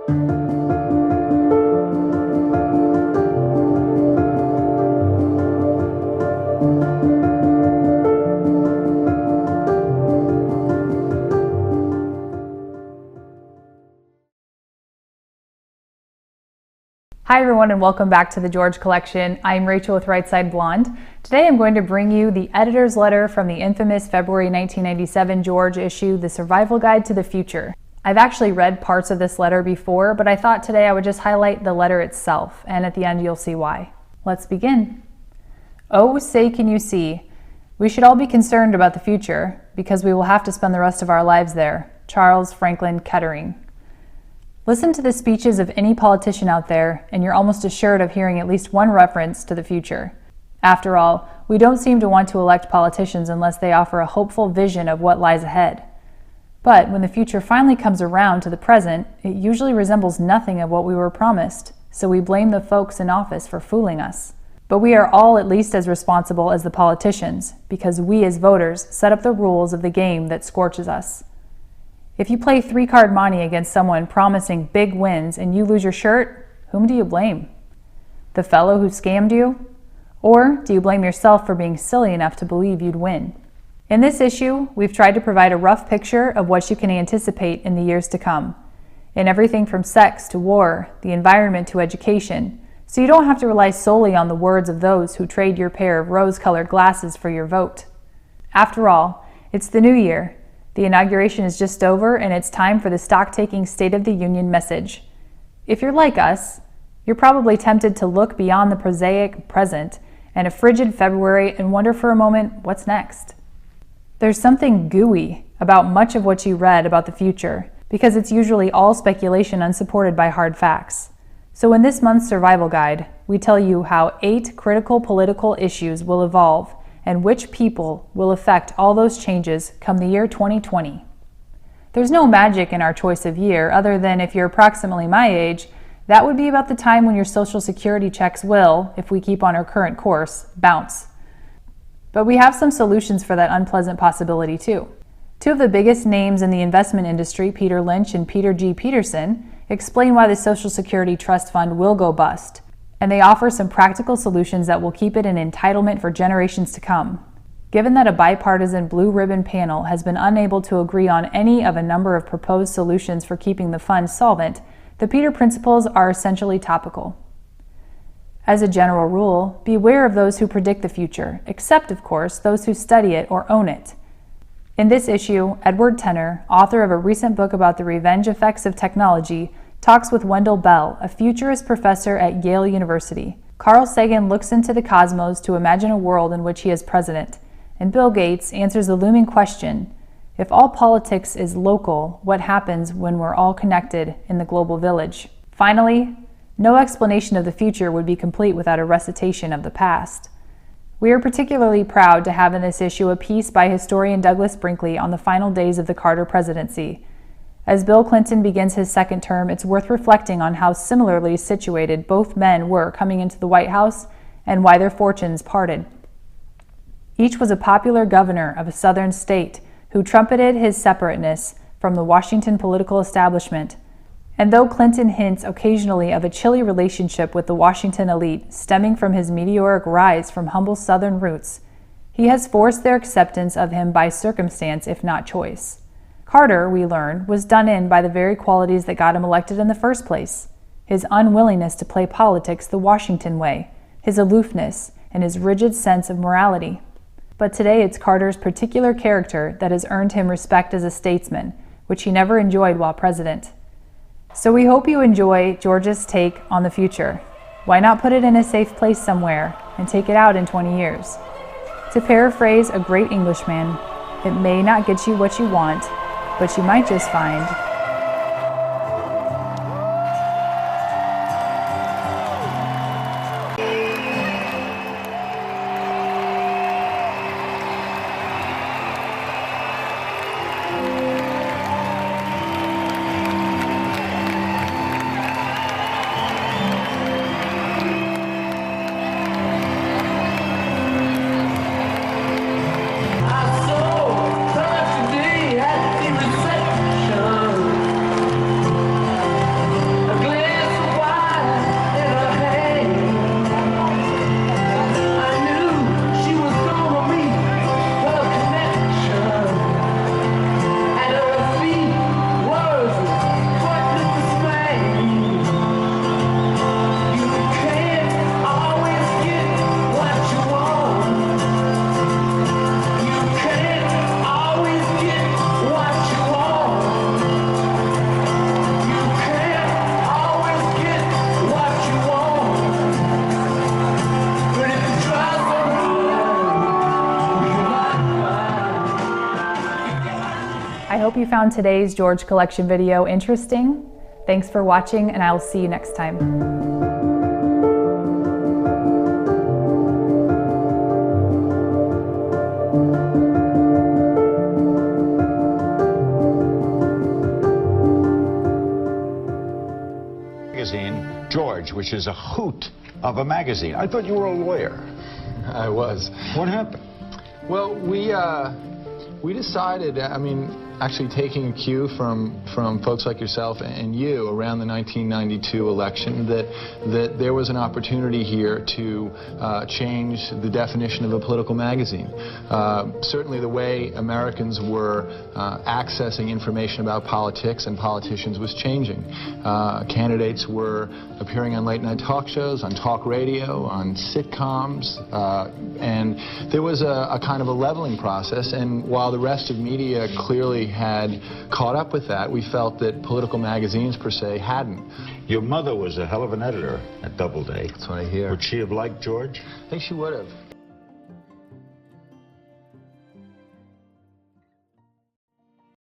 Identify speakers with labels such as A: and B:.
A: Hi everyone and welcome back to the George Collection. I'm Rachel with Right Side Blonde. Today I'm going to bring you the editor's letter from the infamous February 1997 George issue, The Survival Guide to the Future. I've actually read parts of this letter before, but I thought today I would just highlight the letter itself, and at the end you'll see why. Let's begin. Oh, say can you see, we should all be concerned about the future, because we will have to spend the rest of our lives there. Charles Franklin Kettering. Listen to the speeches of any politician out there, and you're almost assured of hearing at least one reference to the future. After all, we don't seem to want to elect politicians unless they offer a hopeful vision of what lies ahead. But when the future finally comes around to the present, it usually resembles nothing of what we were promised, so we blame the folks in office for fooling us. But we are all at least as responsible as the politicians, because we as voters set up the rules of the game that scorches us. If you play three-card monte against someone promising big wins and you lose your shirt, whom do you blame? The fellow who scammed you? Or do you blame yourself for being silly enough to believe you'd win? In this issue, we've tried to provide a rough picture of what you can anticipate in the years to come, in everything from sex to war, the environment to education, so you don't have to rely solely on the words of those who trade your pair of rose-colored glasses for your vote. After all, it's the new year. The inauguration is just over, and it's time for the stock-taking State of the Union message. If you're like us, you're probably tempted to look beyond the prosaic present and a frigid February and wonder for a moment, what's next? There's something gooey about much of what you read about the future, because it's usually all speculation unsupported by hard facts. So in this month's survival guide, we tell you how 8 critical political issues will evolve and which people will affect all those changes come the year 2020. There's no magic in our choice of year, other than if you're approximately my age, that would be about the time when your Social Security checks will, if we keep on our current course, bounce. But we have some solutions for that unpleasant possibility too. 2 of the biggest names in the investment industry, Peter Lynch and Peter G. Peterson, explain why the Social Security Trust Fund will go bust, and they offer some practical solutions that will keep it an entitlement for generations to come. Given that a bipartisan blue ribbon panel has been unable to agree on any of a number of proposed solutions for keeping the fund solvent, the Peter principles are essentially topical. As a general rule, beware of those who predict the future, except, of course, those who study it or own it. In this issue, Edward Tenner, author of a recent book about the revenge effects of technology, talks with Wendell Bell, a futurist professor at Yale University. Carl Sagan looks into the cosmos to imagine a world in which he is president, and Bill Gates answers the looming question, if all politics is local, what happens when we're all connected in the global village? Finally, no explanation of the future would be complete without a recitation of the past. We are particularly proud to have in this issue a piece by historian Douglas Brinkley on the final days of the Carter presidency. As Bill Clinton begins his second term, it's worth reflecting on how similarly situated both men were coming into the White House and why their fortunes parted. Each was a popular governor of a southern state who trumpeted his separateness from the Washington political establishment. And though Clinton hints occasionally of a chilly relationship with the Washington elite stemming from his meteoric rise from humble southern roots, he has forced their acceptance of him by circumstance, if not choice. Carter, we learn, was done in by the very qualities that got him elected in the first place: his unwillingness to play politics the Washington way, his aloofness, and his rigid sense of morality. But today it's Carter's particular character that has earned him respect as a statesman, which he never enjoyed while president. So we hope you enjoy George's take on the future. Why not put it in a safe place somewhere and take it out in 20 years? To paraphrase a great Englishman, it may not get you what you want, but you might just find
B: I saw her today at the reception.
A: found today's George Collection video interesting? Thanks for watching, and I'll see you next time.
B: Magazine, George, which is a hoot of a magazine. I thought you were a lawyer.
C: I was.
B: What happened?
C: Well, we decided, actually taking a cue from folks like yourself and you around the 1992 election, that there was an opportunity here to change the definition of a political magazine. Certainly the way Americans were accessing information about politics and politicians was changing. Candidates were appearing on late-night talk shows, on talk radio, on sitcoms, and there was a kind of a leveling process, and while the rest of media clearly had caught up with that, we felt that political magazines per se hadn't.
B: Your mother was a hell of an editor at Doubleday.
C: That's what I hear.
B: Would she have liked George?
C: I think she would have.